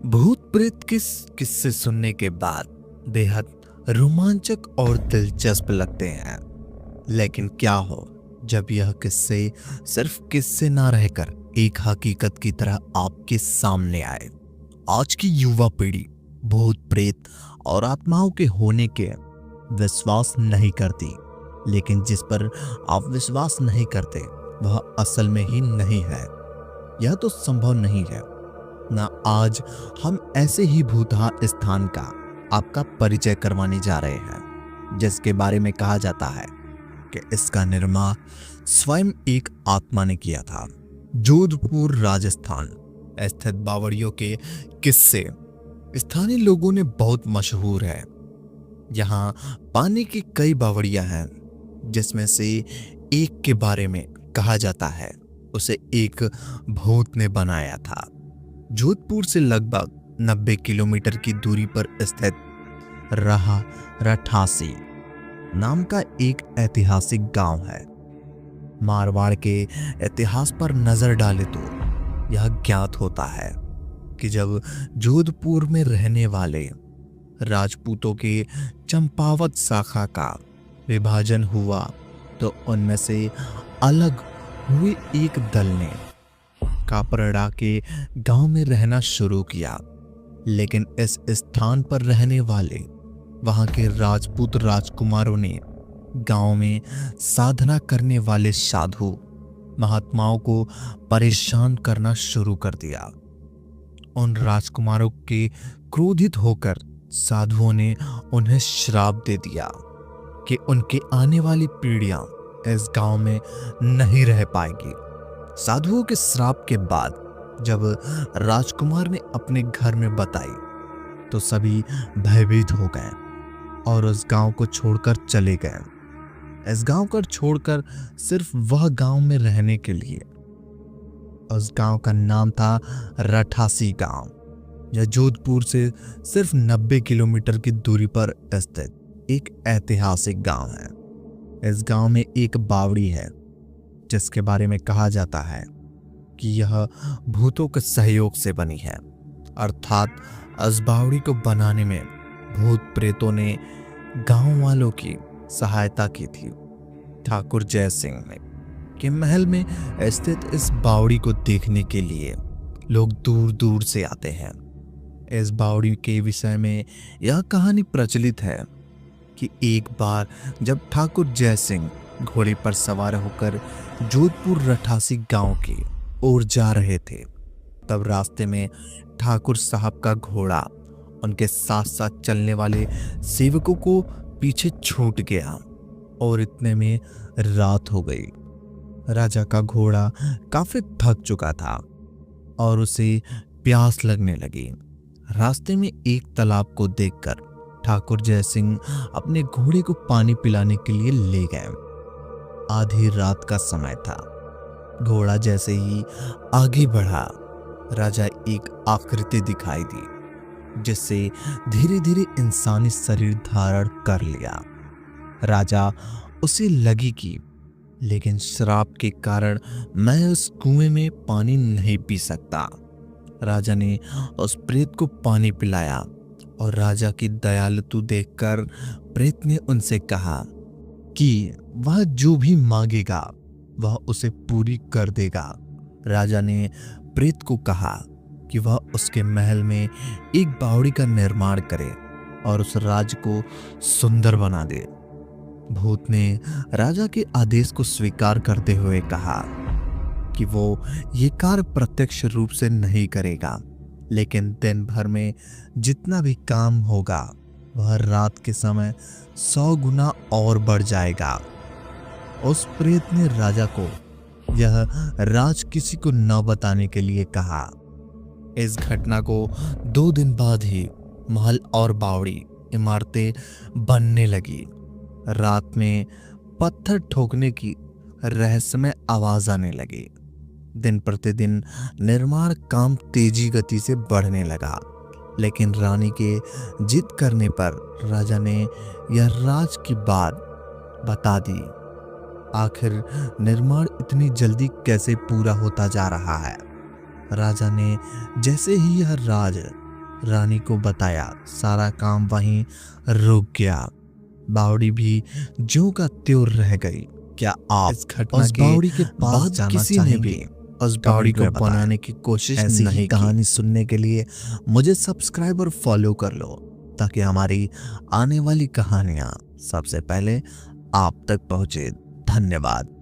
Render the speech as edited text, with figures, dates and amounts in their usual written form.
भूत प्रेत किस्से सुनने के बाद बेहद रोमांचक और दिलचस्प लगते हैं। लेकिन क्या हो जब यह किस्से सिर्फ किस्से ना रहकर एक हकीकत की तरह आपके सामने आए। आज की युवा पीढ़ी भूत प्रेत और आत्माओं के होने के विश्वास नहीं करती, लेकिन जिस पर आप विश्वास नहीं करते वह असल में ही नहीं है। यह तो संभव नहीं है ना। आज हम ऐसे ही भूतहा स्थान का आपका परिचय करवाने जा रहे हैं, जिसके बारे में कहा जाता है कि इसका निर्माण स्वयं एक आत्मा ने किया था। जोधपुर राजस्थान स्थित बावड़ियों के किस्से स्थानीय लोगों ने बहुत मशहूर है। यहाँ पानी की कई बावड़ियां हैं, जिसमें से एक के बारे में कहा जाता है उसे एक भूत ने बनाया था। जोधपुर से लगभग 90 किलोमीटर की दूरी पर स्थित रठासी नाम का एक ऐतिहासिक गांव है। मारवाड़ के इतिहास पर नजर डाले तो यह ज्ञात होता है कि जब जोधपुर में रहने वाले राजपूतों के चंपावत शाखा का विभाजन हुआ तो उनमें से अलग हुए एक दल ने कापरड़ा के गांव में रहना शुरू किया। लेकिन इस स्थान पर रहने वाले वहां के राजपूत राजकुमारों ने गांव में साधना करने वाले साधु महात्माओं को परेशान करना शुरू कर दिया। उन राजकुमारों के क्रोधित होकर साधुओं ने उन्हें श्राप दे दिया कि उनके आने वाली पीढ़ियां इस गांव में नहीं रह पाएगी। साधुओं के श्राप के बाद जब राजकुमार ने अपने घर में बताई तो सभी भयभीत हो गए और उस गांव को छोड़कर चले गए। इस गांव को छोड़कर सिर्फ वह गांव में रहने के लिए। उस गांव का नाम था रठासी गांव। यह जोधपुर से सिर्फ 90 किलोमीटर की दूरी पर स्थित एक ऐतिहासिक गांव है। इस गांव में एक बावड़ी है जिसके बारे में कहा जाता है कि यह भूतों के सहयोग से बनी है, अर्थात इस बावड़ी को बनाने में भूत प्रेतों ने गांव वालों की सहायता की थी। ठाकुर जय सिंह के महल में स्थित इस बावड़ी को देखने के लिए लोग दूर दूर से आते हैं। इस बावड़ी के विषय में यह कहानी प्रचलित है कि एक बार जब ठाकुर जय सिंह घोड़े पर सवार होकर जोधपुर रठासी गांव की ओर जा रहे थे, तब रास्ते में ठाकुर साहब का घोड़ा उनके साथ साथ चलने वाले सेवकों को पीछे छूट गया और इतने में रात हो गई। राजा का घोड़ा काफी थक चुका था और उसे प्यास लगने लगी। रास्ते में एक तालाब को देखकर ठाकुर जय सिंह अपने घोड़े को पानी पिलाने के लिए ले गए। आधी रात का समय था। घोड़ा जैसे ही आगे बढ़ा, राजा एक आकृति दिखाई दी जिससे धीरे धीरे इंसानी शरीर धारण कर लिया। राजा उसे लगी कि लेकिन श्राप के कारण मैं उस कुएं में पानी नहीं पी सकता। राजा ने उस प्रेत को पानी पिलाया और राजा की दयालुता देखकर प्रेत ने उनसे कहा कि वह जो भी मांगेगा वह उसे पूरी कर देगा। राजा ने प्रेत को कहा कि वह उसके महल में एक बावड़ी का निर्माण करे और उस राज्य को सुंदर बना दे। भूत ने राजा के आदेश को स्वीकार करते हुए कहा कि वो ये कार्य प्रत्यक्ष रूप से नहीं करेगा, लेकिन दिन भर में जितना भी काम होगा वह रात के समय 100 गुना और बढ़ जाएगा। उस प्रेत ने राजा को यह राज किसी को न बताने के लिए कहा। इस घटना को 2 दिन बाद ही महल और बावड़ी इमारतें बनने लगी। रात में पत्थर ठोकने की रहस्यमय आवाज आने लगी। दिन प्रतिदिन निर्माण काम तेजी गति से बढ़ने लगा, लेकिन रानी के जिद करने पर राजा ने यह राज की बात बता दी। आखिर निर्माण इतनी जल्दी कैसे पूरा होता जा रहा है। राजा ने जैसे ही यह राज रानी को बताया, सारा काम वहीं रुक गया। बावड़ी भी ज्यों का त्यों रह गई। क्या आप इस घटना उस बावड़ी के पास बाद जाना किसी ने भी चाहेंगे? उस बावड़ी को कमेंट में बनाने की कोशिश ऐसी ही नहीं की? कहानी सुनने के लिए मुझे सब्सक्राइब और फॉलो कर लो, ताकि हमारी आने वाली कहानियां सबसे पहले आप तक पहुंचे। धन्यवाद।